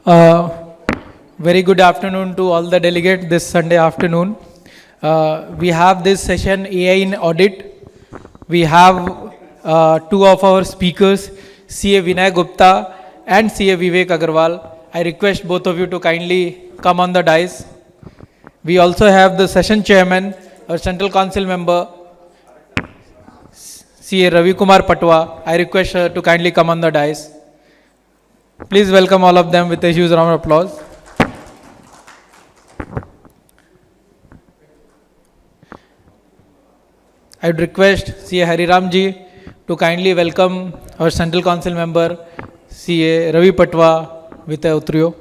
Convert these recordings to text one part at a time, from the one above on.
Uh, Very good afternoon to all the delegates this Sunday afternoon. We have this session AI in audit. We have two of our speakers, CA Vinay Gupta and CA Vivek Agarwal. I request both of you to kindly come on the dais. We also have the session chairman, our central council member, CA Ravi Kumar Patwa. I request her to kindly come on the dais. Please welcome all of them with a huge round of applause. I would request CA Hariram ji to kindly welcome our central council member, CA Ravi Patwa with a utrio.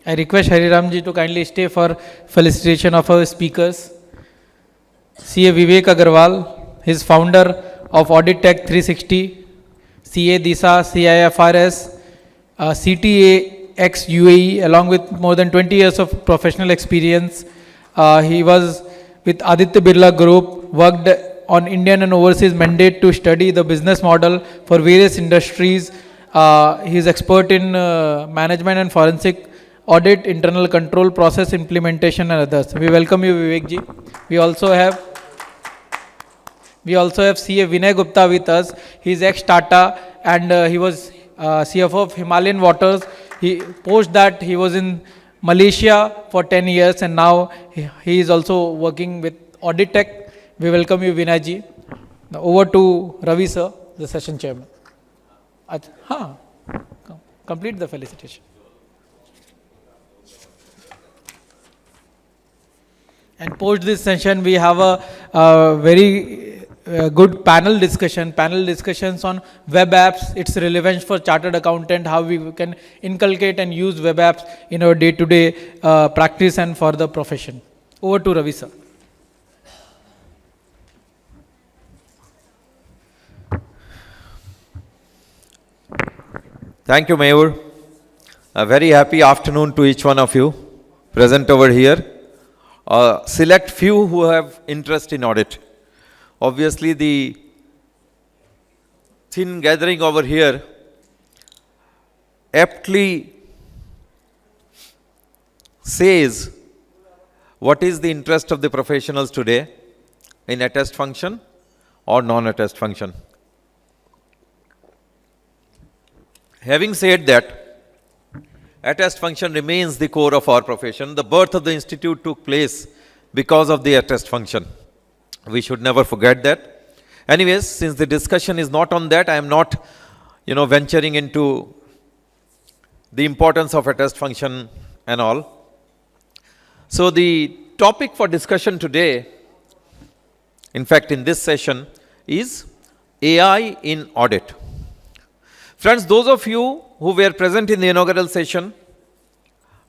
I request Hariram ji to kindly stay for felicitation of our speakers. CA Vivek Agarwal, his founder of Audit Tech 360, CA DISA, CIFRS, CTA ex UAE, along with more than 20 years of professional experience. He was with Aditya Birla Group, worked on Indian and overseas mandate to study the business model for various industries. He is expert in management and forensic audit, internal control, process implementation and others. We welcome you, Vivek ji. We also have CA Vinay Gupta with us. He is ex-Tata and he was CFO of Himalayan Waters. Post that he was in Malaysia for 10 years and now he is also working with Audit Tech. We welcome you, Vinay ji. Now over to Ravi sir, the session chairman. Complete the felicitation. And post this session, we have a very good panel discussions on web apps, its relevance for chartered accountant, how we can inculcate and use web apps in our day-to-day practice and for the profession. Over to Ravi sir. Thank you, Mayur. A very happy afternoon to each one of you present over here. Select few who have interest in audit. Obviously, the thin gathering over here aptly says what is the interest of the professionals today in attest function or non-attest function. Having said that, attest function remains the core of our profession. The birth of the institute took place because of the attest function. We should never forget that. Anyways, since the discussion is not on that, I am not, venturing into the importance of attest function and all. So the topic for discussion today, in fact, in this session, is AI in audit. Friends, those of you who were present in the inaugural session,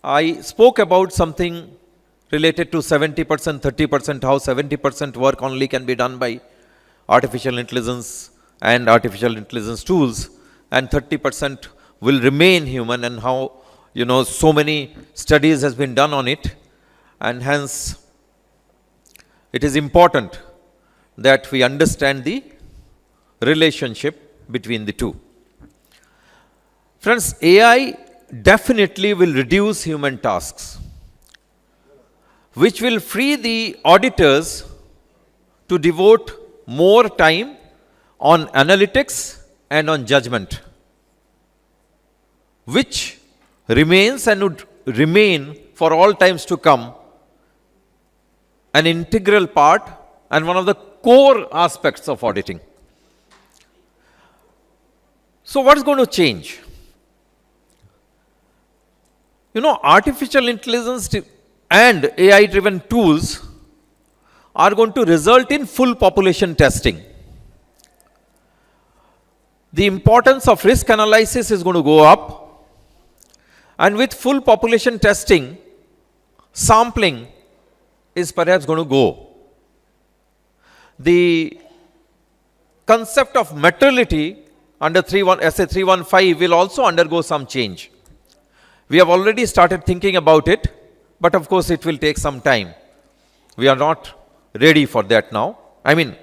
I spoke about something related to 70%, 30%, how 70% work only can be done by artificial intelligence and artificial intelligence tools, and 30% will remain human, and how, so many studies has been done on it, and hence it is important that we understand the relationship between the two. Friends, AI definitely will reduce human tasks, which will free the auditors to devote more time on analytics and on judgment, which remains and would remain for all times to come an integral part and one of the core aspects of auditing. So what is going to change? Artificial intelligence and AI-driven tools are going to result in full population testing. The importance of risk analysis is going to go up, and with full population testing, sampling is perhaps going to go. The concept of materiality under SA 315 will also undergo some change. We have already started thinking about it, but of course it will take some time. We are not ready for that now. I mean,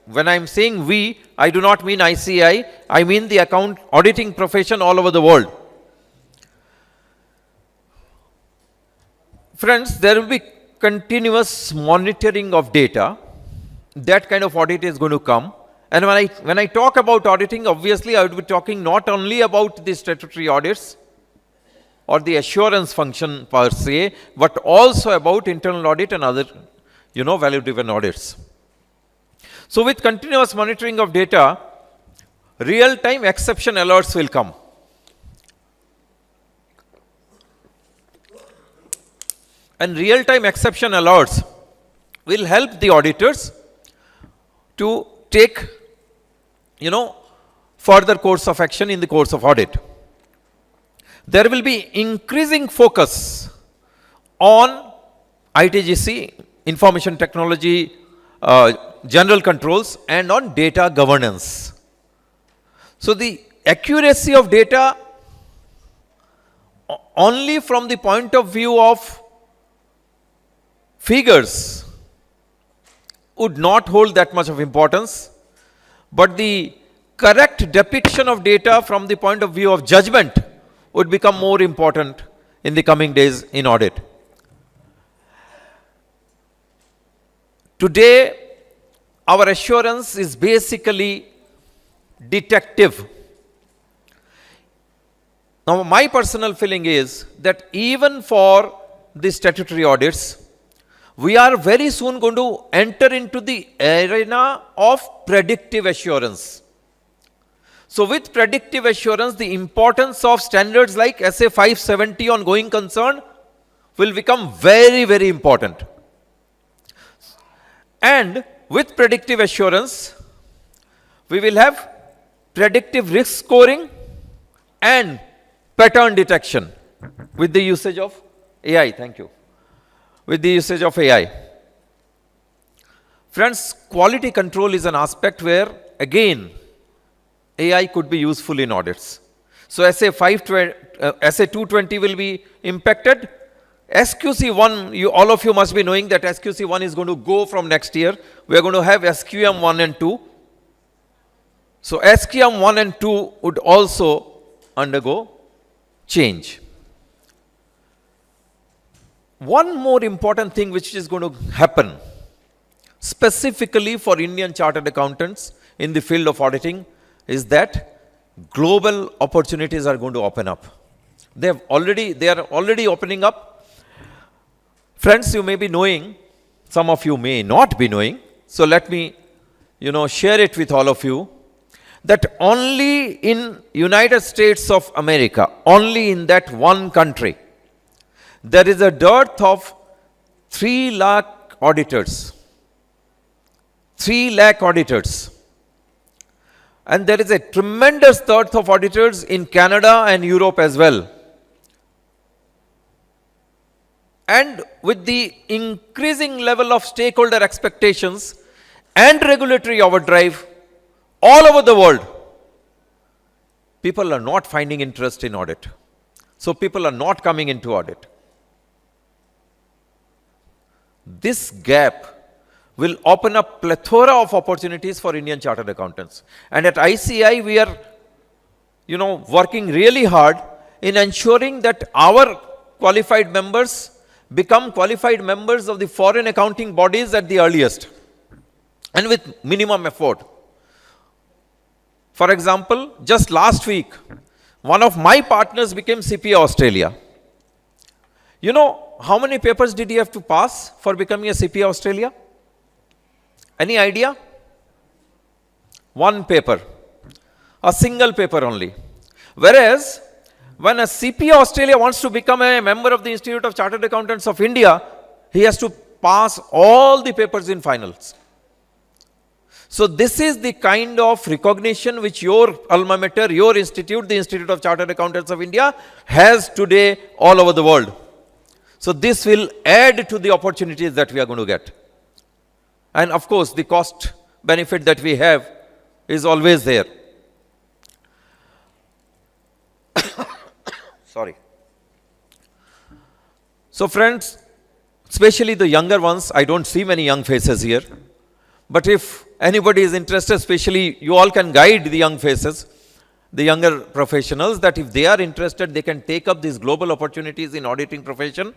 when I'm saying we, I do not mean ICAI, I mean the account auditing profession all over the world. Friends, there will be continuous monitoring of data. That kind of audit is going to come. And when I talk about auditing, obviously I would be talking not only about the statutory audits or the assurance function per se, but also about internal audit and other, value-driven audits. So with continuous monitoring of data, real-time exception alerts will come. And real-time exception alerts will help the auditors to take, further course of action in the course of audit. There will be increasing focus on ITGC, information technology, general controls, and on data governance. So the accuracy of data only from the point of view of figures would not hold that much of importance, but the correct depiction of data from the point of view of judgment would become more important in the coming days in audit. Today, our assurance is basically detective. Now, my personal feeling is that even for the statutory audits, we are very soon going to enter into the arena of predictive assurance. So with predictive assurance, the importance of standards like SA 570 on going concern will become very, very important. And with predictive assurance, we will have predictive risk scoring and pattern detection with the usage of AI. Thank you. With the usage of AI. Friends, quality control is an aspect where, again, AI could be useful in audits. So SA 220 will be impacted. SQC1, all of you must be knowing that SQC1 is going to go from next year. We are going to have SQM 1 and 2. So SQM 1 and 2 would also undergo change. One more important thing which is going to happen, specifically for Indian chartered accountants in the field of auditing, is that global opportunities are going to open up. They are already opening up. Friends, you may be knowing, some of you may not be knowing, so let me, share it with all of you, that only in United States of America, only in that one country, there is a dearth of 3 lakh auditors. 3 lakh auditors. And there is a tremendous dearth of auditors in Canada and Europe as well. And with the increasing level of stakeholder expectations and regulatory overdrive all over the world, people are not finding interest in audit. So people are not coming into audit. This gap will open up plethora of opportunities for Indian chartered accountants. And at ICAI, we are, working really hard in ensuring that our qualified members become qualified members of the foreign accounting bodies at the earliest and with minimum effort. For example, just last week, one of my partners became CPE Australia. You know how many papers did he have to pass for becoming a CPE Australia? Any idea? One paper. A single paper only. Whereas, when a CPE Australia wants to become a member of the Institute of Chartered Accountants of India, he has to pass all the papers in finals. So this is the kind of recognition which your alma mater, your institute, the Institute of Chartered Accountants of India, has today all over the world. So this will add to the opportunities that we are going to get. And of course, the cost benefit that we have is always there. Sorry. So friends, especially the younger ones, I don't see many young faces here. But if anybody is interested, especially you all can guide the young faces, the younger professionals, that if they are interested, they can take up these global opportunities in auditing profession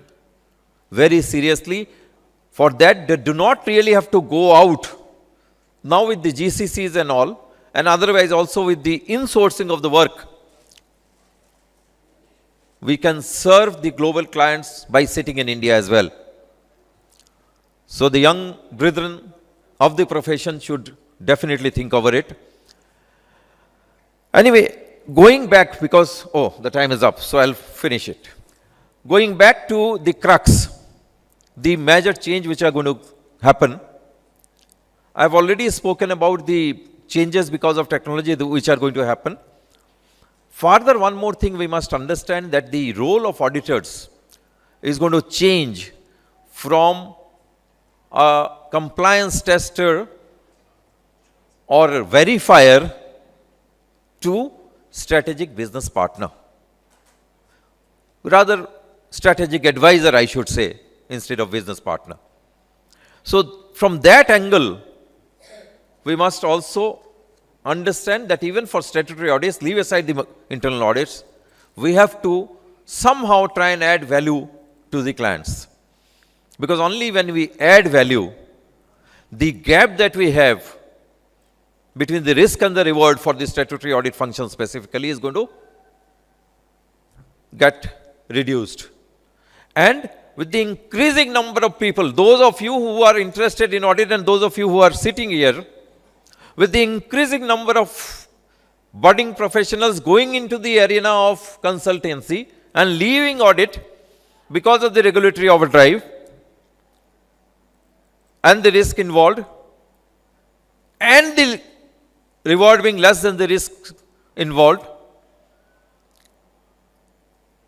very seriously. For that, they do not really have to go out now with the GCCs and all, and otherwise also with the insourcing of the work. We can serve the global clients by sitting in India as well. So the young brethren of the profession should definitely think over it. Anyway, going back, because, the time is up, so I'll finish it. Going back to the crux, the major change which are going to happen. I've already spoken about the changes because of technology which are going to happen. Further, one more thing we must understand, that the role of auditors is going to change from a compliance tester or verifier to strategic business partner. Rather, strategic advisor, I should say, instead of business partner. So, from that angle, we must also understand that even for statutory audits, leave aside the internal audits, we have to somehow try and add value to the clients. Because only when we add value, the gap that we have between the risk and the reward for the statutory audit function specifically is going to get reduced. And with the increasing number of people, those of you who are interested in audit and those of you who are sitting here, with the increasing number of budding professionals going into the arena of consultancy and leaving audit because of the regulatory overdrive and the risk involved, and the reward being less than the risk involved,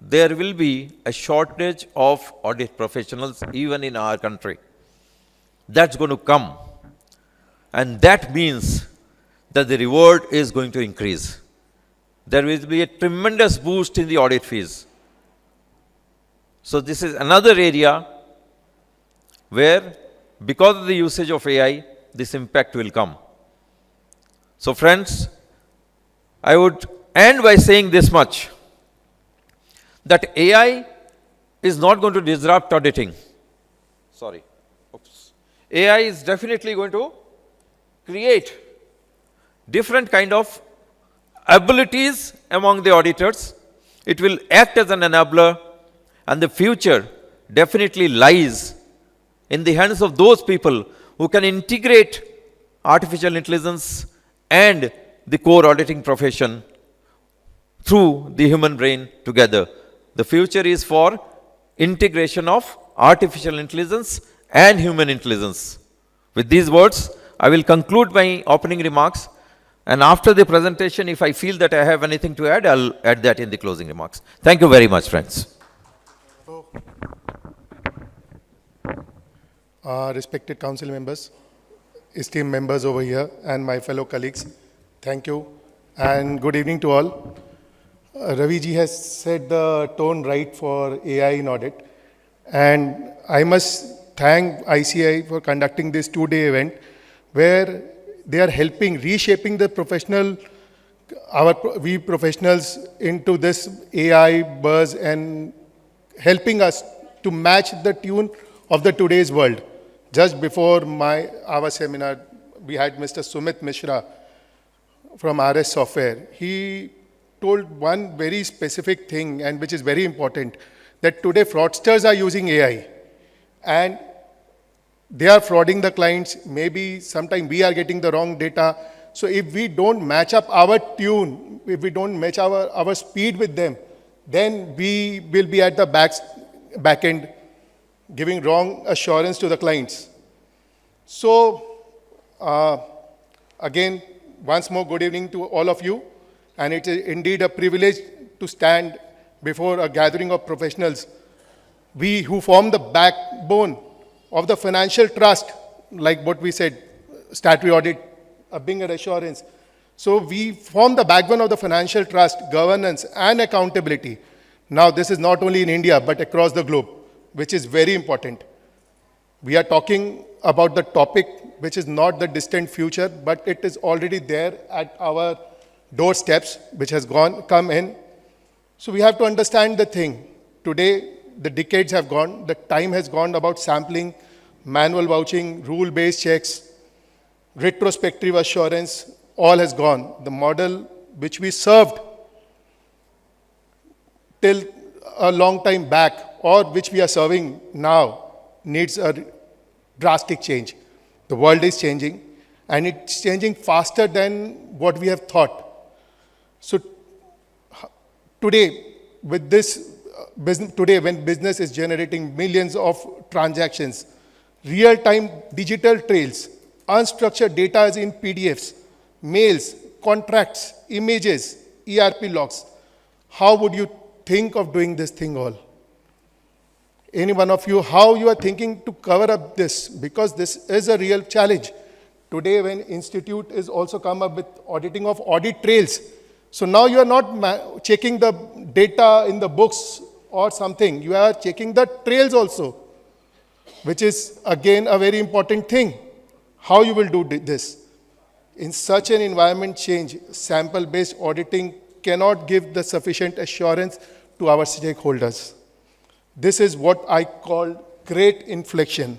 there will be a shortage of audit professionals even in our country. That's going to come. And that means that the reward is going to increase. There will be a tremendous boost in the audit fees. So this is another area where, because of the usage of AI, this impact will come. So friends, I would end by saying this much, that AI is not going to disrupt auditing. AI is definitely going to create different kind of abilities among the auditors. It will act as an enabler, and the future definitely lies in the hands of those people who can integrate artificial intelligence and the core auditing profession through the human brain together. The future is for integration of artificial intelligence and human intelligence. With these words, I will conclude my opening remarks, and after the presentation, if I feel that I have anything to add, I'll add that in the closing remarks. Thank you very much, friends. Respected council members, esteemed members over here, and my fellow colleagues, thank you, and good evening to all. Ravi ji has set the tone right for AI in audit, and I must thank ICAI for conducting this two-day event where they are helping, reshaping the professional, we professionals into this AI buzz and helping us to match the tune of the today's world. Just before our seminar, we had Mr. Sumit Mishra from RS Software. He told one very specific thing, and which is very important, that today fraudsters are using AI and they are frauding the clients. Maybe sometime we are getting the wrong data. So if we don't match up our tune, if we don't match our speed with them, then we will be at the back end giving wrong assurance to the clients. So again, once more, good evening to all of you. And it is indeed a privilege to stand before a gathering of professionals. We who form the backbone of the financial trust, like what we said, statutory audit, being an assurance. So we form the backbone of the financial trust, governance, and accountability. Now, this is not only in India, but across the globe. which is very important. We are talking about the topic which is not the distant future, but it is already there at our doorsteps, which has come in. So we have to understand the thing. Today, the decades have gone, the time has gone about sampling, manual vouching, rule-based checks, retrospective assurance, all has gone. The model which we served till a long time back, or which we are serving now, needs a drastic change. The world is changing, and it's changing faster than what we have thought. So today, with this business, today when business is generating millions of transactions, real-time digital trails, unstructured data is in PDFs, mails, contracts, images, ERP logs. How would you think of doing this thing all? Any one of you, how you are thinking to cover up this? Because this is a real challenge. Today, when Institute is also come up with auditing of audit trails, so now you are not checking the data in the books or something, you are checking the trails also, which is again a very important thing. How you will do this? In such an environment change, sample-based auditing cannot give the sufficient assurance to our stakeholders. This is what I call great inflection.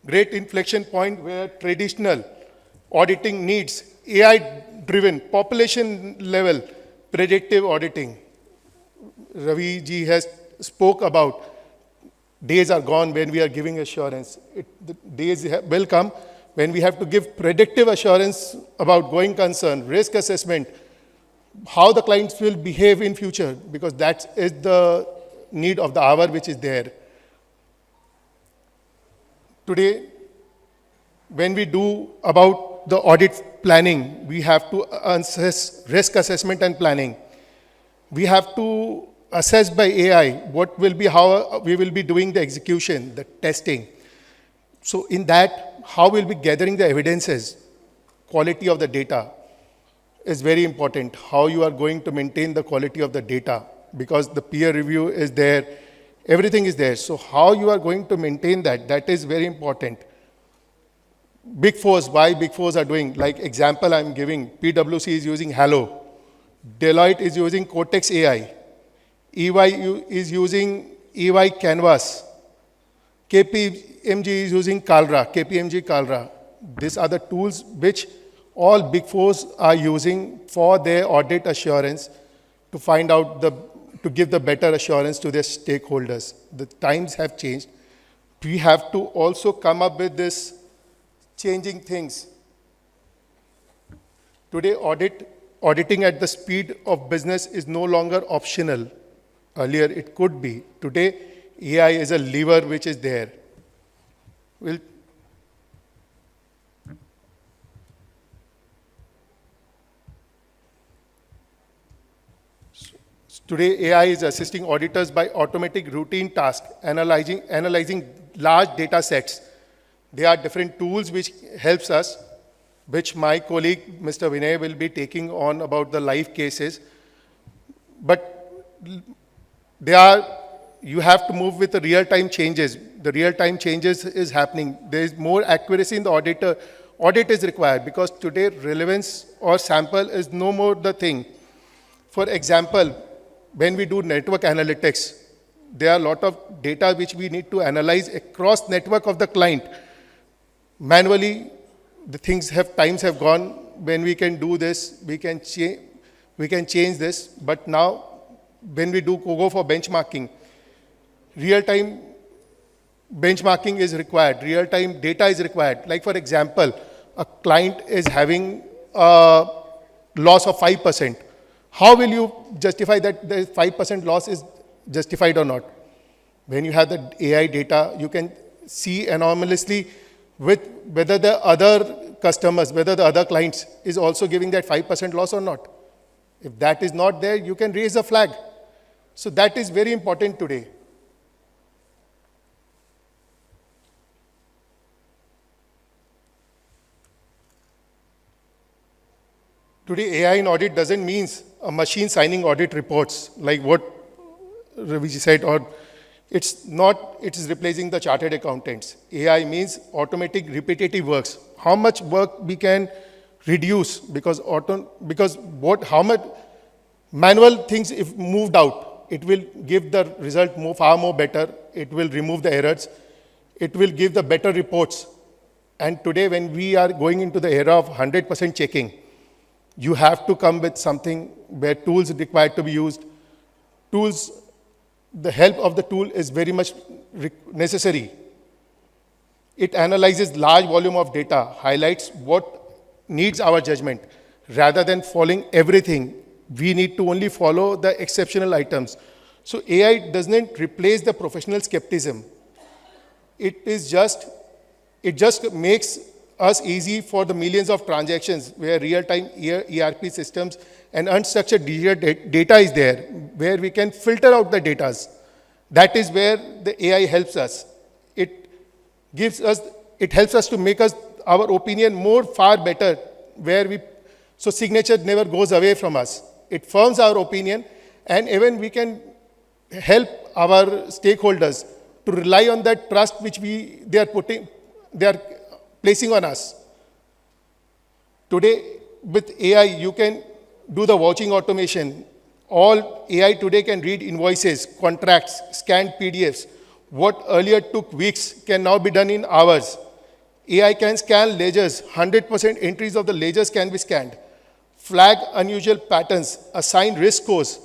Great inflection point where traditional auditing needs AI-driven, population-level predictive auditing. Ravi ji has spoke about days are gone when we are giving assurance. The days will come when we have to give predictive assurance about going concern, risk assessment, how the clients will behave in future, because that is the need of the hour which is there. Today, when we do about the audit planning, we have to assess risk assessment and planning. We have to assess by AI what will be, how we will be doing the execution, the testing. So in that, how we'll be gathering the evidences, quality of the data is very important. How you are going to maintain the quality of the data, because the peer review is there, everything is there. So how you are going to maintain that, that is very important. Big Fours, why Big Fours are doing, like example I'm giving, PwC is using Halo, Deloitte is using Cortex AI, EY is using EY Canvas, KPMG is using KPMG Calra. These are the tools which all Big Fours are using for their audit assurance to find out to give the better assurance to their stakeholders. The times have changed. We have to also come up with this changing things. Today, auditing at the speed of business is no longer optional. Earlier, it could be. Today, AI is a lever which is there. Today, AI is assisting auditors by automatic routine tasks, analyzing large data sets. There are different tools which helps us, which my colleague, Mr. Vinay, will be taking on about the live cases. But you have to move with the real-time changes. The real-time changes is happening. There is more accuracy in the audit is required, because today relevance or sample is no more the thing. For example, when we do network analytics, there are a lot of data which we need to analyze across network of the client. Manually, times have gone when we can do this, we can change this, but now when we go for benchmarking, real-time benchmarking is required, real-time data is required. Like for example, a client is having a loss of 5%. How will you justify that the 5% loss is justified or not? When you have the AI data, you can see anomalously with whether the other customers, whether the other clients is also giving that 5% loss or not. If that is not there, you can raise a flag. So that is very important today. Today, AI in audit doesn't mean a machine signing audit reports, like what Raviji said, or It's not, it is replacing the chartered accountants. AI means automatic repetitive works. How much work we can reduce because how much manual things if moved out, it will give the result far more better. It will remove the errors. It will give the better reports. And today when we are going into the era of 100% checking, you have to come with something where tools required to be used. Tools, the help of the tool is very much necessary. It analyzes large volume of data, highlights what needs our judgment. Rather than following everything, we need to only follow the exceptional items. So AI doesn't replace the professional skepticism. It just makes us easy for the millions of transactions where real-time ERP systems and unstructured data is there, where we can filter out the data. That is where the AI helps us. It helps us to make our opinion far better, so signature never goes away from us. It firms our opinion, and even we can help our stakeholders to rely on that trust which they are placing on us. Today, with AI, you can do the vouching automation. All AI today can read invoices, contracts, scanned PDFs. What earlier took weeks can now be done in hours. AI can scan ledgers. 100% entries of the ledgers can be scanned. Flag unusual patterns, assign risk scores.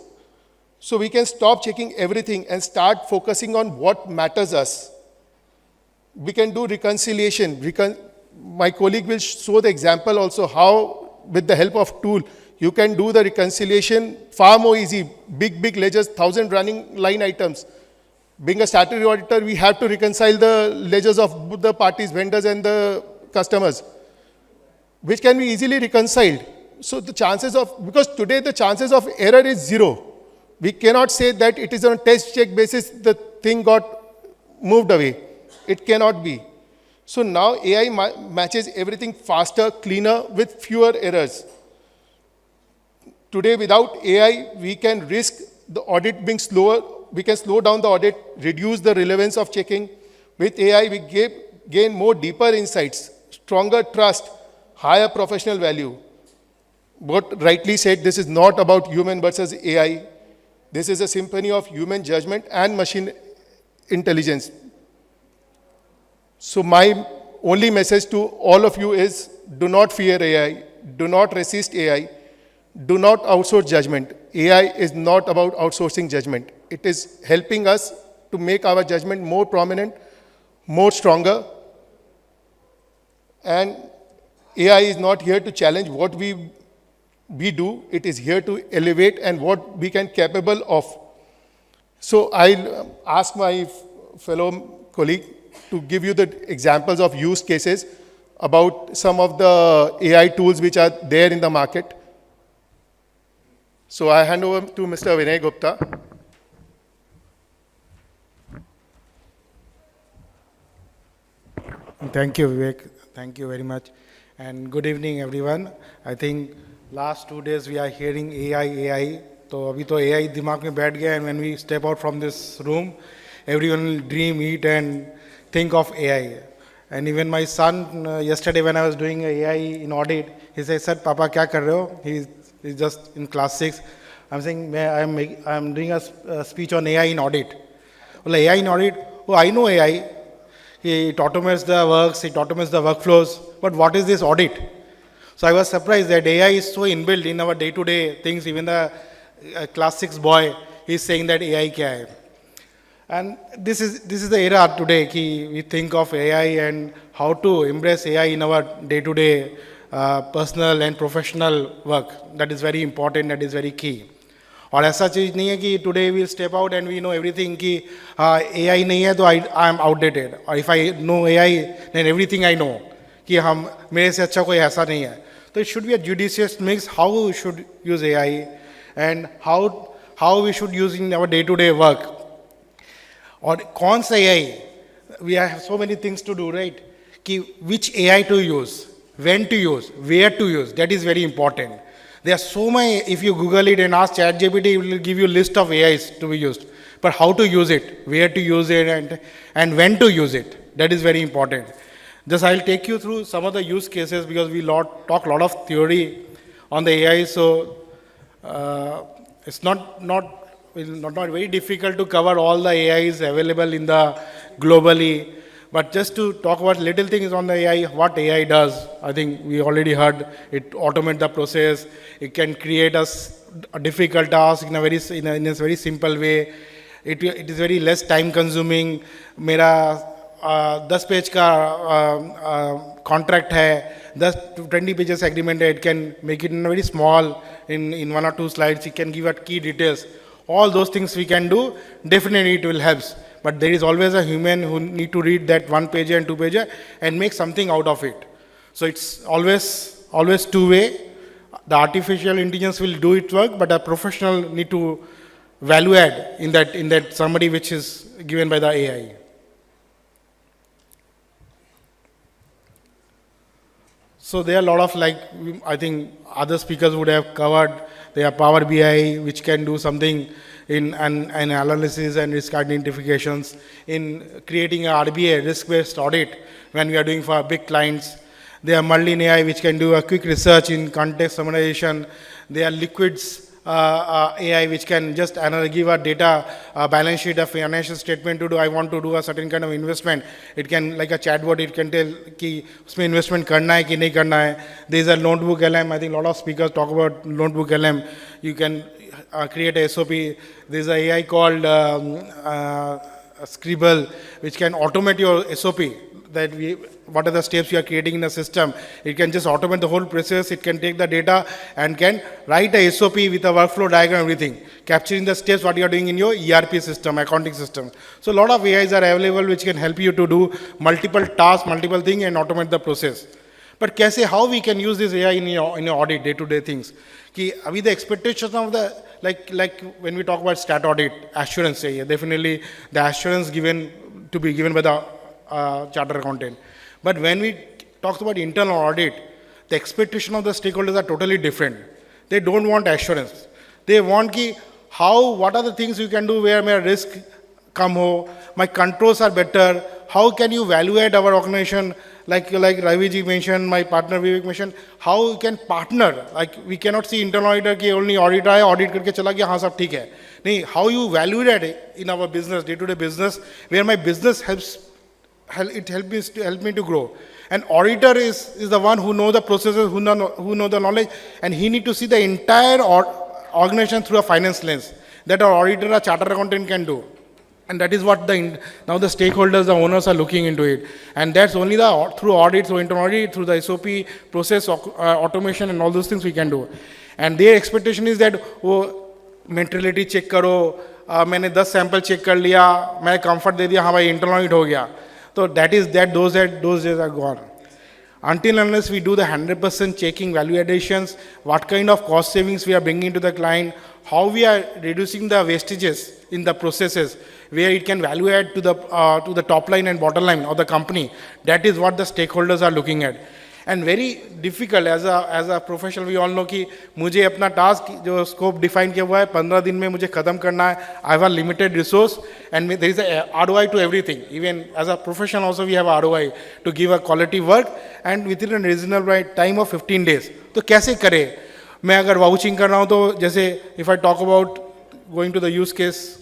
So we can stop checking everything and start focusing on what matters us. We can do reconciliation. My colleague will show the example also how, with the help of tool, you can do the reconciliation far more easy. Big ledgers, 1,000 running line items. Being a statutory auditor, we have to reconcile the ledgers of the parties, vendors and the customers, which can be easily reconciled. So the chances because today the chances of error is zero. We cannot say that it is on a test check basis the thing got moved away. It cannot be. So now AI matches everything faster, cleaner, with fewer errors. Today, without AI, we can risk the audit being slower. We can slow down the audit, reduce the relevance of checking. With AI, we gain more deeper insights, stronger trust, higher professional value. What rightly said, this is not about human versus AI. This is a symphony of human judgment and machine intelligence. So my only message to all of you is, do not fear AI, do not resist AI, do not outsource judgment. AI is not about outsourcing judgment. It is helping us to make our judgment more prominent, more stronger. And AI is not here to challenge what we do. It is here to elevate and what we can capable of. So I'll ask my fellow colleague to give you the examples of use cases about some of the AI tools which are there in the market. So I hand over to Mr. Vinay Gupta. Thank you, Vivek. Thank you very much. And good evening, everyone. I think last 2 days we are hearing AI. So abhi to AI dimag mein baith gaya, and when we step out from this room, everyone will dream, eat and think of AI. And even my son, yesterday when I was doing AI in audit, he said, "Sir, Papa, kya kar rahe ho?" He's just in class 6. I'm saying, I'm doing a speech on AI in audit. Well, AI in audit, oh, I know AI. It automates the works, it automates the workflows. But what is this audit? So I was surprised that AI is so inbuilt in our day-to-day things. Even the class 6 boy is saying that AI kya hai. And this is the era today. We think of AI and how to embrace AI in our day-to-day personal and professional work. That is very important. That is very key. और ऐसा चीज़ नहीं है कि today we'll step out and we know everything कि AI नहीं है तो I am outdated. Or if I know AI, then everything I know कि मेरे से अच्छा कोई ऐसा नहीं है. So it should be a judicious mix how we should use AI and how we should use in our day-to-day work. और कौन सा AI? We have so many things to do, right? कि which AI to use, when to use, where to use. That is very important. There are so many, if you Google it and ask ChatGPT, it will give you a list of AIs to be used. but how to use it, where to use it, and when to use it. That is very important. Just I'll take you through some of the use cases because we talk a lot of theory on the AI, so it's not very difficult to cover all the AIs available in the globally. But just to talk about little things on the AI, what AI does, I think we already heard, it automate the process, it can create a difficult task in a very simple way, it is very less time consuming. मेरा 10 page का contract है, 20 pages agreement है, it can make it in a very small, in 1 or 2 slides, it can give out key details. All those things we can do, definitely it will help. But there is always a human who need to read that 1 page and 2 page and make something out of it. So it's always two-way. The artificial intelligence will do its work, but a professional need to value add in that summary which is given by the AI. So there are a lot of, I think other speakers would have covered. There are Power BI, which can do something in an analysis and risk identifications, in creating a RBA, risk-based audit, when we are doing for big clients. There are Merlin AI, which can do a quick research in context summarization. There are Liquids AI, which can just give a data, balance sheet, a financial statement to do. I want to do a certain kind of investment. It can, like a chatbot, it can tell कि उसमें investment करना है कि नहीं करना है. There is a notebook LM. I think a lot of speakers talk about notebook LM. You can create a SOP. There is a AI called Scribble, which can automate your SOP. What are the steps you are creating in a system. It can just automate the whole process. It can take the data and can write a SOP with a workflow diagram, everything, capturing the steps what you are doing in your ERP system, accounting system. So a lot of AIs are available which can help you to do multiple tasks, multiple things and automate the process. But how we can use this AI in your audit, day-to-day things? Abhi the expectations of the, like when we talk about stat audit, assurance, definitely the assurance to be given by the chartered accountant. But when we talk about internal audit, the expectation of the stakeholders are totally different. They don't want assurance. They want what are the things you can do where my risk come ho, my controls are better, how can you evaluate our organization, like Ravi ji mentioned, my partner Vivek mentioned, how you can partner, like we cannot see internal auditor ki only audit karke chala gaya, haan sab theek hai. Nahi, how you evaluate in our business, day-to-day business, where my business help me to grow. An auditor is the one who knows the processes, who know the knowledge, and he need to see the entire organization through a finance lens. That our auditor, a chartered accountant can do. And that is what now the stakeholders, the owners are looking into it. And that's only through audit, through internal audit, through the SOP process, automation and all those things we can do. And their expectation is that, mentality check karo, मैंने 10 sample check कर लिया, मैं comfort दे दिया, हाँ भाई internal audit हो गया. So those days are gone. Until unless we do the 100% checking, value additions, what kind of cost savings we are bringing to the client, how we are reducing the wastages in the processes, where it can value add to the top line and bottom line of the company. That is what the stakeholders are looking at. And very difficult as a professional, we all know कि मुझे अपना task जो scope define किया हुआ है 15 दिन में मुझे खत्म करना है. I have a limited resource and there is a ROI to everything. Even as a professional also we have a ROI to give a quality work and within a reasonable time of 15 days. तो कैसे करें? मैं अगर vouching कर रहा हूँ तो जैसे if I talk about going to the use case,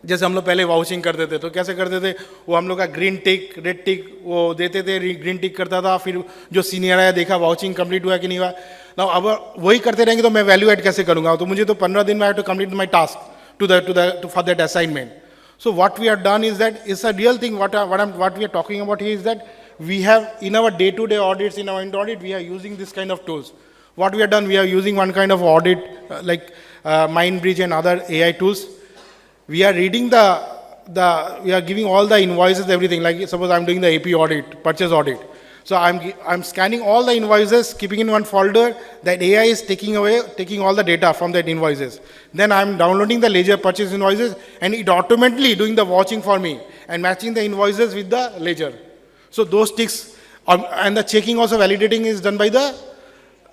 जैसे हम लोग पहले वाउचिंग करते थे तो कैसे करते थे, वो हम लोग का ग्रीन टिक रेड टिक वो देते थे, ग्रीन टिक करता था, फिर जो सीनियर आया देखा वाउचिंग कंप्लीट हुआ कि नहीं हुआ. ना अब वही करते रहेंगे तो मैं वैल्यू ऐड कैसे करूँगा? तो मुझे तो 15 दिन में I to complete my task to for that assignment. So what we have done is that it's a real thing. What we are talking about here is that we have in our day-to-day audits, in our internal audit, we are using this kind of tools. What we have done, we are using one kind of audit like MindBridge and other AI tools. We are reading we are giving all the invoices, everything. Like suppose I'm doing the AP audit, purchase audit. So I'm scanning all the invoices, keeping in one folder. That AI is taking all the data from that invoices. Then I'm downloading the ledger purchase invoices, and it automatically doing the watching for me and matching the invoices with the ledger. So those ticks and the checking also validating is done by the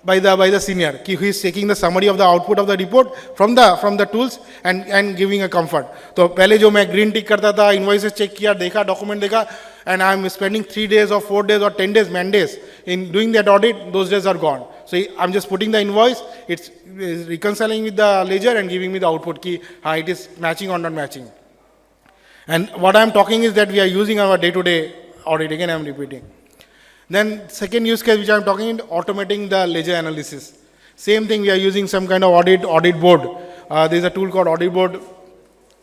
by the senior. He is taking the summary of the output of the report from the tools and giving a comfort. तो पहले जो मैं green tick करता था, invoices check किया, देखा, document देखा, and I am spending 3 days or 4 days or 10 days, man days in doing that audit. Those days are gone. So I'm just putting the invoice, it's reconciling with the ledger and giving me the output key. It is matching or not matching. And what I'm talking is that we are using our day-to-day audit. Again, I'm repeating. Then second use case which I'm talking is automating the ledger analysis. Same thing, we are using some kind of audit board. There is a tool called audit board.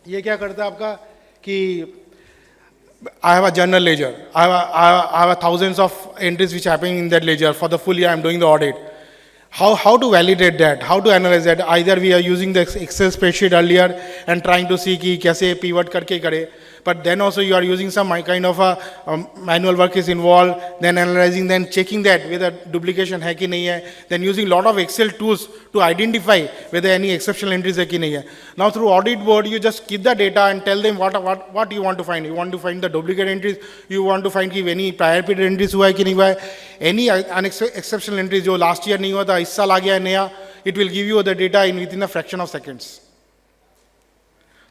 ये क्या करता है आपका कि I have a journal ledger. I have thousands of entries which happen in that ledger. For the full year, I'm doing the audit. How to validate that? How to analyze that? Either we are using the Excel spreadsheet earlier and trying to see कि कैसे pivot करके करे. But then also you are using some kind of a manual work is involved, then analyzing, then checking that whether duplication है कि नहीं है, then using a lot of Excel tools to identify whether any exceptional entries है कि नहीं है. Now through audit board, you just keep the data and tell them what you want to find. You want to find the duplicate entries, you want to find कि any prior period entries हुआ है कि नहीं हुआ है, any exceptional entries जो last year नहीं हुआ था, इस साल आ गया है नया, it will give you the data within a fraction of seconds.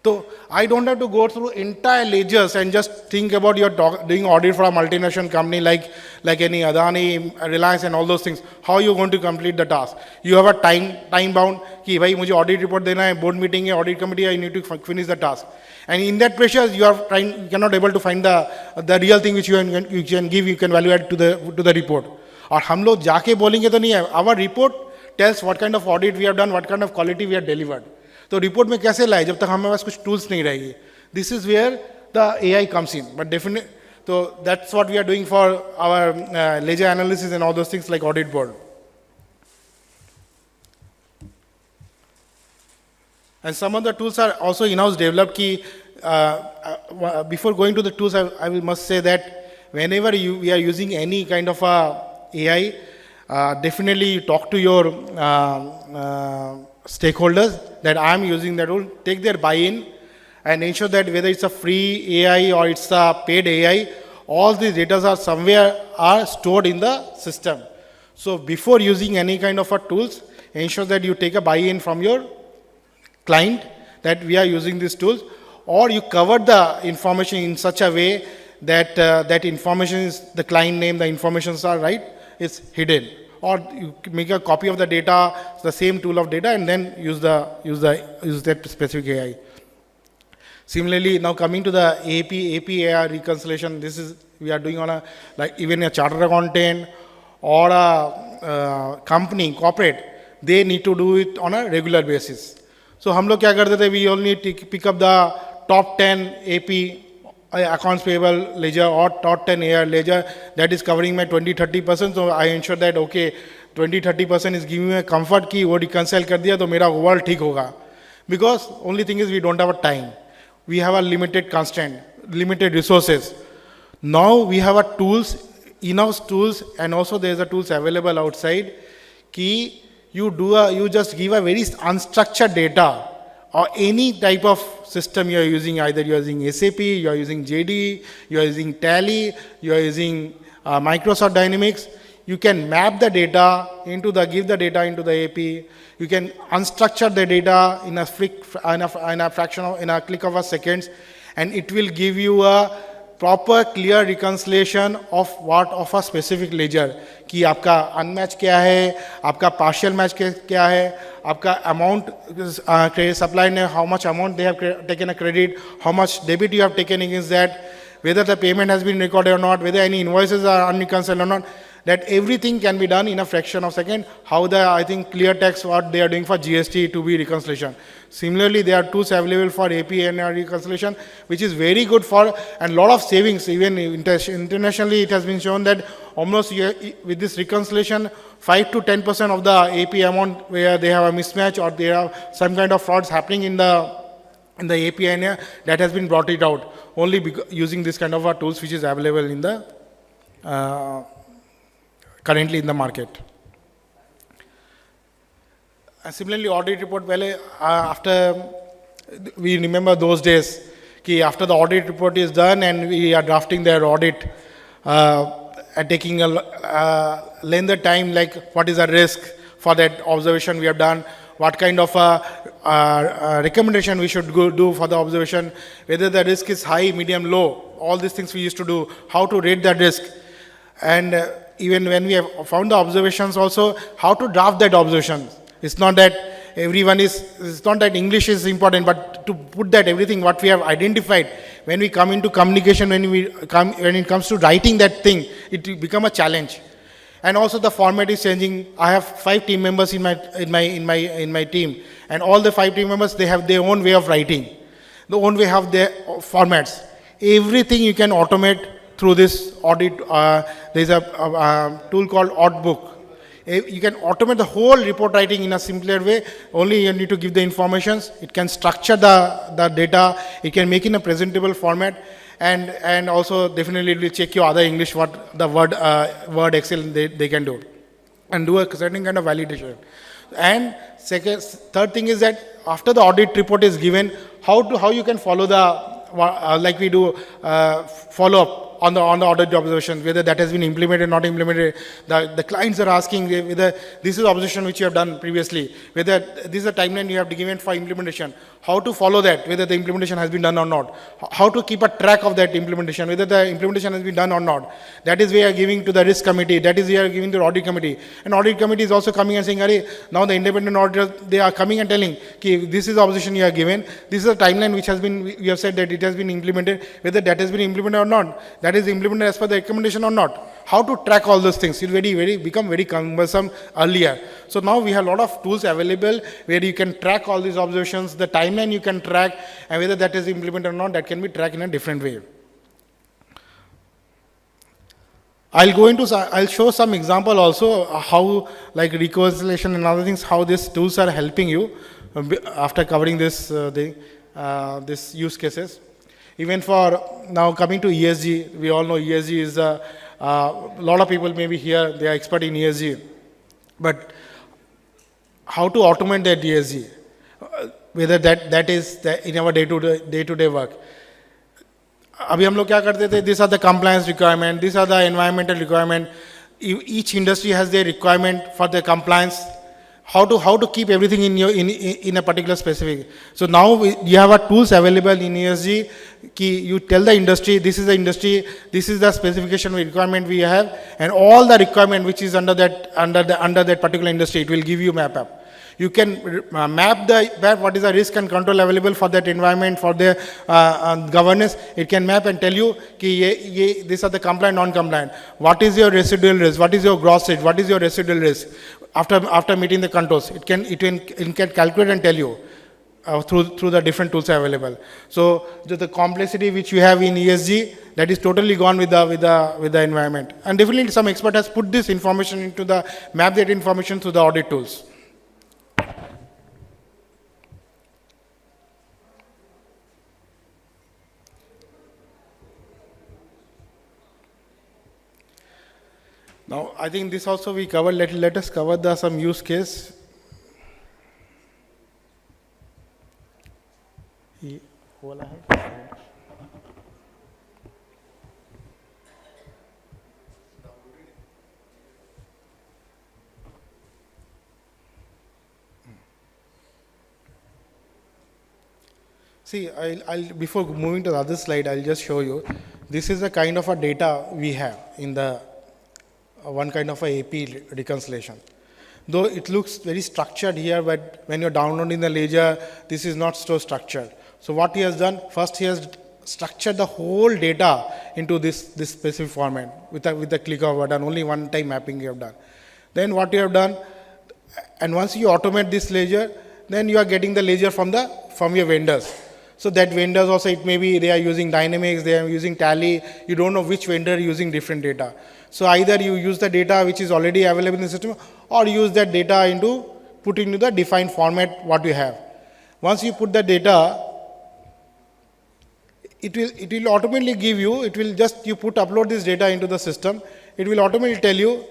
So I don't have to go through entire ledgers and just think about your doing audit for a multinational company like any Adani, Reliance and all those things. How are you going to complete the task? You have a time bound कि भाई मुझे audit report देना है, board meeting है, audit committee, I need to finish the task. And in that pressure, you cannot able to find the real thing which you can give, you can value add to the report. और हम लोग जाके बोलेंगे तो नहीं है. Our report tells what kind of audit we have done, what kind of quality we have delivered. तो report में कैसे लाए जब तक हमारे पास कुछ टूल्स नहीं रहेगी. This is where the AI comes in. But definitely, so that's what we are doing for our ledger analysis and all those things like audit board. And some of the tools are also in-house developed. Before going to the tools, I must say that whenever we are using any kind of AI, definitely talk to your stakeholders that I am using that tool, take their buy-in and ensure that whether it's a free AI or it's a paid AI, all these data are somewhere stored in the system. So before using any kind of tools, ensure that you take a buy-in from your client that we are using these tools, or you cover the information in such a way that that information is the client name, the informations are right, it's hidden. Or you make a copy of the data, the same tool of data, and then use that specific AI. Similarly, now coming to the AP AI reconciliation, this is we are doing on even a chartered accountant or a company, corporate, they need to do it on a regular basis. So हम लोग क्या करते थे? We only pick up the top 10 AP accounts payable ledger or top 10 AR ledger that is covering my 20-30%. So I ensure that okay, 20-30% is giving me a comfort कि वो reconcile कर दिया तो मेरा overall ठीक होगा. Because only thing is we don't have a time. We have a limited constraint, limited resources. Now we have a tools, in-house tools, and also there is a tools available outside. कि you just give a very unstructured data or any type of system you are using, either you are using SAP, you are using JD, you are using Tally, you are using Microsoft Dynamics, you can map the data give the data into the AP, you can unstructure the data in a click of a seconds, and it will give you a proper clear reconciliation of a specific ledger कि आपका unmatch क्या है, आपका partial match क्या है, आपका amount credit supply ने how much amount they have taken a credit, how much debit you have taken against that, whether the payment has been recorded or not, whether any invoices are unreconciled or not. That everything can be done in a fraction of a second. How I think clear text what they are doing for GST to be reconciliation. Similarly, there are tools available for AP and reconciliation, which is very good for and lot of savings. Even internationally, it has been shown that almost with this reconciliation, 5 to 10% of the AP amount where they have a mismatch or there are some kind of frauds happening in the AP area, that has been brought it out only using this kind of tools which is available in the currently in the market. Similarly, audit report, after we remember those days, after the audit report is done and we are drafting their audit, taking a lengthy time, like what is the risk, for that observation we have done, what kind of recommendation we should do for the observation, whether the risk is high, medium, low, all these things we used to do, how to rate that risk. And even when we have found the observations also, how to draft that observation. It's not that it's not that English is important, but to put that everything what we have identified, when we come into communication, when it comes to writing that thing, it will become a challenge. And also the format is changing. I have 5 team members in my team, and all the 5 team members, they have their own way of writing, the own way have their formats. Everything you can automate through this audit. There's a tool called Audbook. You can automate the whole report writing in a simpler way. Only you need to give the informations. It can structure the data. It can make in a presentable format. And also definitely it will check your other English, what the Word, Excel they can do. And do a certain kind of validation. And third thing is that after the audit report is given, how you can follow like we do follow up on the audit observations, whether that has been implemented, not implemented. The clients are asking whether this is observation which you have done previously, whether this is a timeline you have given for implementation, how to follow that, whether the implementation has been done or not, how to keep a track of that implementation, whether the implementation has been done or not. That is we are giving to the risk committee, that is we are giving to the audit committee. And audit committee is also coming and saying, now the independent auditors, they are coming and telling, this is the observation you are given, this is a timeline which has been, you have said that it has been implemented, whether that has been implemented or not, that is implemented as per the recommendation or not. How to track all those things? It will become very cumbersome earlier. So now we have a lot of tools available where you can track all these observations, the timeline you can track, and whether that is implemented or not, that can be tracked in a different way. I'll show some example also how, like reconciliation and other things, how these tools are helping you after covering this use cases. Even for now coming to ESG, we all know ESG is a lot of people maybe here, they are expert in ESG. But how to automate that ESG, whether that is in our day-to-day work. अभी हम लोग क्या करते थे, these are the compliance requirement, these are the environmental requirement. Each industry has their requirement for the compliance. How to keep everything in a particular specific. So now you have a tools available in ESG. You tell the industry, this is the industry, this is the specification requirement we have, and all the requirement which is under that particular industry, it will give you map up. You can map what is the risk and control available for that environment, for the governance. It can map and tell you, these are the compliant, non-compliant. What is your residual risk? What is your gross risk? What is your residual risk? After meeting the controls, it can calculate and tell you through the different tools available. So the complexity which you have in ESG, that is totally gone with the environment. And definitely some expert has put this information into map that information through the audit tools. Now, I think this also we covered. Let us cover some use case. See, I'll before moving to the other slide, I'll just show you. This is the kind of a data we have in the one kind of a AP reconciliation. Though it looks very structured here, but when you're downloading the ledger, this is not so structured. So what he has done, first he has structured the whole data into this specific format with the click of a button, only one time mapping you have done. Then what you have done, and once you automate this ledger, then you are getting the ledger from your vendors. So that vendors also, it may be they are using Dynamics, they are using Tally, you don't know which vendor is using different data. So either you use the data which is already available in the system, or use that data put into the defined format what you have. Once you put the data, it will automatically give you, upload this data into the system, it will automatically tell you,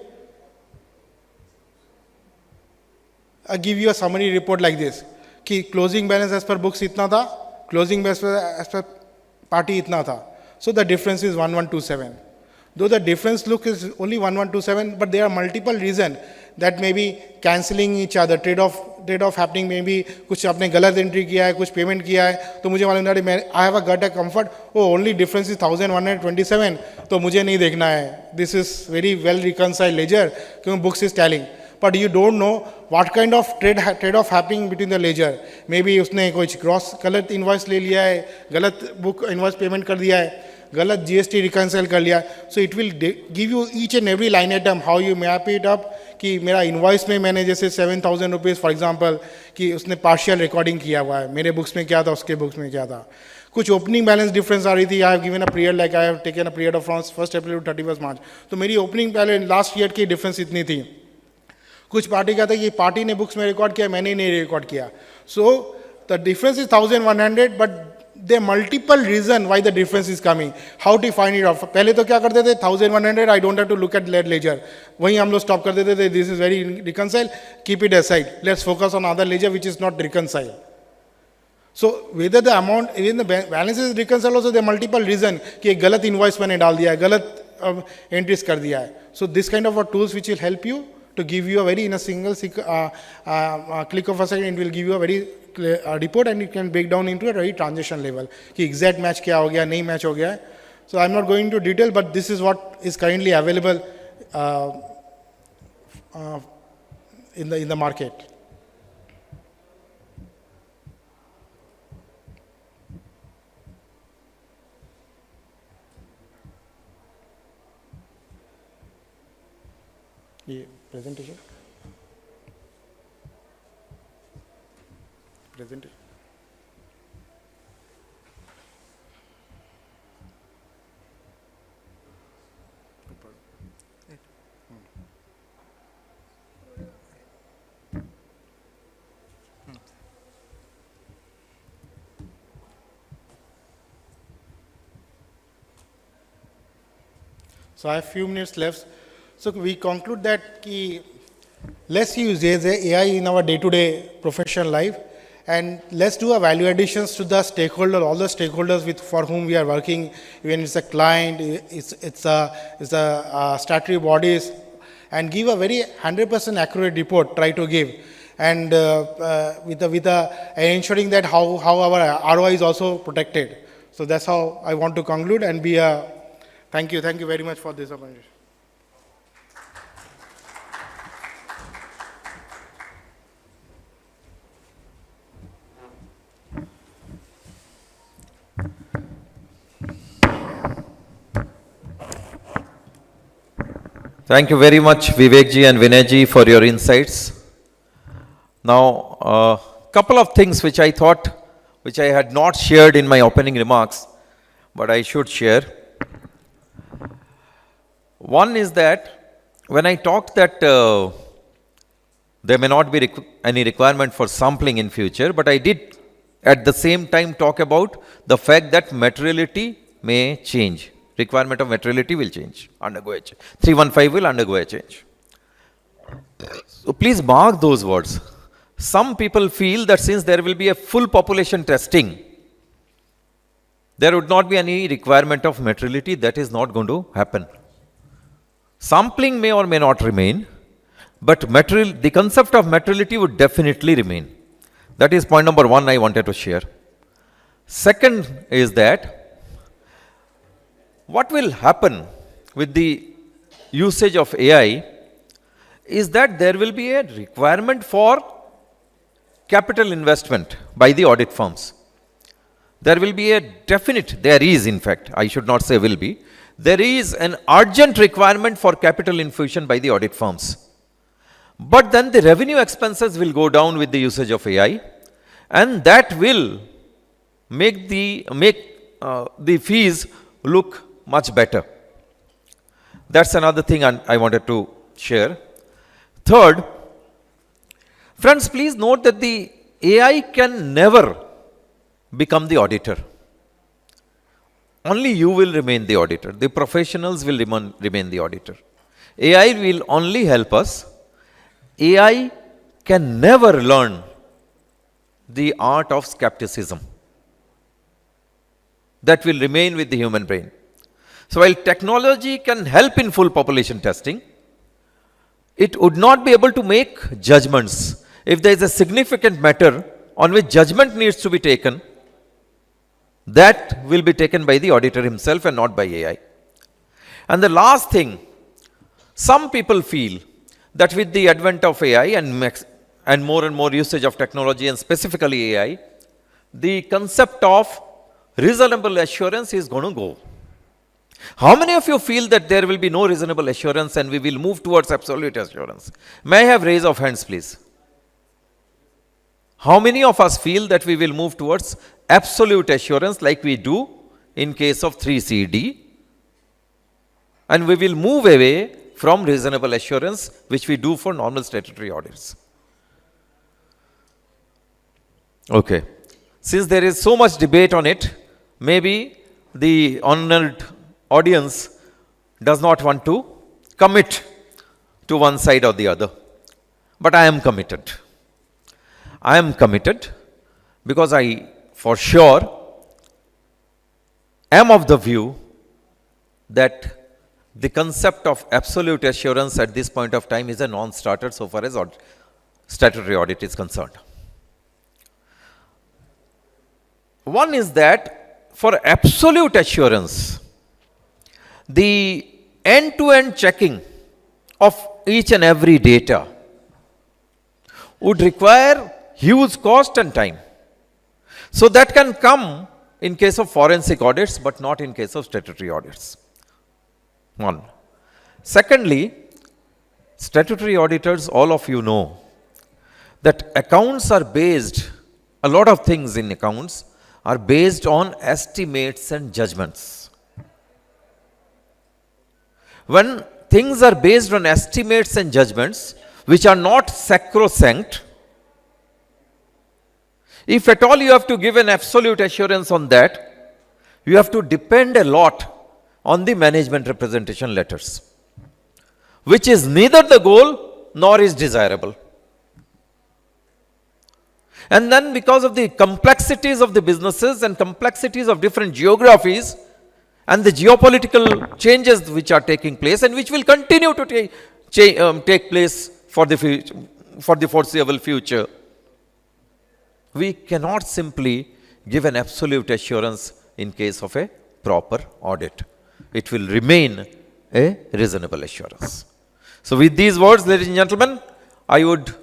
give you a summary report like this. कि closing balance as per books itna tha, closing balance as per party itna tha. So the difference is 1127. Though the difference look is only 1127, but there are multiple reasons. that may be cancelling each other, trade off happening, maybe कुछ आपने गलत entry किया है, कुछ payment किया है, तो मुझे मालूम है I have a got a comfort, oh only difference is 1127, तो मुझे नहीं देखना है, this is very well reconciled ledger क्योंकि books is telling, but you don't know what kind of trade off happening between the ledger, maybe उसने कुछ gross गलत invoice ले लिया है, गलत book invoice payment कर दिया है, गलत GST reconcile कर लिया, so it will give you each and every line item how you map it up कि मेरा इनवॉइस में मैंने जैसे 7,000 रुपीज़ फॉर एग्जांपल कि उसने पार्शियल रिकॉर्डिंग किया हुआ है, मेरे बुक्स में क्या था, उसके बुक्स में क्या था, कुछ ओपनिंग बैलेंस डिफरेंस आ रही थी, I have given a period like I have taken a period of from 1 April to 31 March, तो मेरी ओपनिंग बैलेंस लास्ट ईयर की डिफरेंस इतनी थी, कुछ पार्टी का था कि पार्टी ने बुक्स में रिकॉर्ड किया, मैंने नहीं रिकॉर्ड किया, so the difference is 1100, but there are multiple reasons why the difference is coming. How to find it out? पहले तो क्या करते थे 1100, I don't have to look at that ledger. वहीं हम लोग stop कर देते थे. This is very reconciled. Keep it aside. Let's focus on other ledger which is not reconciled. So whether the amount, even the balance is reconciled, also there are multiple reasons कि एक गलत invoice मैंने डाल दिया है, गलत entries कर दिया है. So this kind of tools which will help you to give you a very in a single click of a second, it will give you a very report and it can break down into a very transaction level कि exact match क्या हो गया, नहीं match हो गया है. So I'm not going into detail, but this is what is currently available in the market. ये presentation. So I have few minutes left. So we conclude that let's use AI in our day-to-day professional life, and let's do a value additions to the stakeholder, all the stakeholders for whom we are working, even it's a client, it's a statutory bodies, and give a very 100% accurate report, try to give, and with ensuring that how our ROI is also protected. So that's how I want to conclude and be a, thank you very much for this opportunity. Thank you very much, Vivek ji and Vinay ji, for your insights. Now, a couple of things which I thought, which I had not shared in my opening remarks, but I should share. One is that when I talked that there may not be any requirement for sampling in future, but I did at the same time talk about the fact that materiality may change. Requirement of materiality will change, undergo a change. 315 will undergo a change. So please mark those words. Some people feel that since there will be a full population testing, there would not be any requirement of materiality. That is not going to happen. Sampling may or may not remain, but the concept of materiality would definitely remain. That is point number one I wanted to share. Second is that what will happen with the usage of AI is that there will be a requirement for capital investment by the audit firms. There will be a definite, there is in fact, I should not say will be, there is an urgent requirement for capital infusion by the audit firms. But then the revenue expenses will go down with the usage of AI, and that will make the fees look much better. That's another thing I wanted to share. Third, friends, please note that the AI can never become the auditor. Only you will remain the auditor. The professionals will remain the auditor. AI will only help us. AI can never learn the art of skepticism. That will remain with the human brain. So while technology can help in full population testing, it would not be able to make judgments. If there is a significant matter on which judgment needs to be taken, that will be taken by the auditor himself and not by AI. And the last thing, some people feel that with the advent of AI and more usage of technology and specifically AI, the concept of reasonable assurance is going to go. How many of you feel that there will be no reasonable assurance and we will move towards absolute assurance? May I have raise of hands, please? How many of us feel that we will move towards absolute assurance like we do in case of 3CD? And we will move away from reasonable assurance, which we do for normal statutory audits. Okay. Since there is so much debate on it, maybe the honored audience does not want to commit to one side or the other. But I am committed. I am committed because I, for sure, am of the view that the concept of absolute assurance at this point of time is a non-starter so far as statutory audit is concerned. One is that for absolute assurance, the end-to-end checking of each and every data would require huge cost and time. So that can come in case of forensic audits, but not in case of statutory audits. One. Secondly, statutory auditors, all of you know that accounts are based, a lot of things in accounts are based on estimates and judgments. When things are based on estimates and judgments, which are not sacrosanct, if at all you have to give an absolute assurance on that, you have to depend a lot on the management representation letters, which is neither the goal nor is desirable. And then because of the complexities of the businesses and complexities of different geographies and the geopolitical changes which are taking place and which will continue to take place for the foreseeable future, we cannot simply give an absolute assurance in case of a proper audit. It will remain a reasonable assurance. So with these words, ladies and gentlemen, I would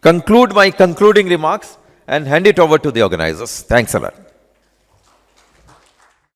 conclude my concluding remarks and hand it over to the organizers. Thanks a lot.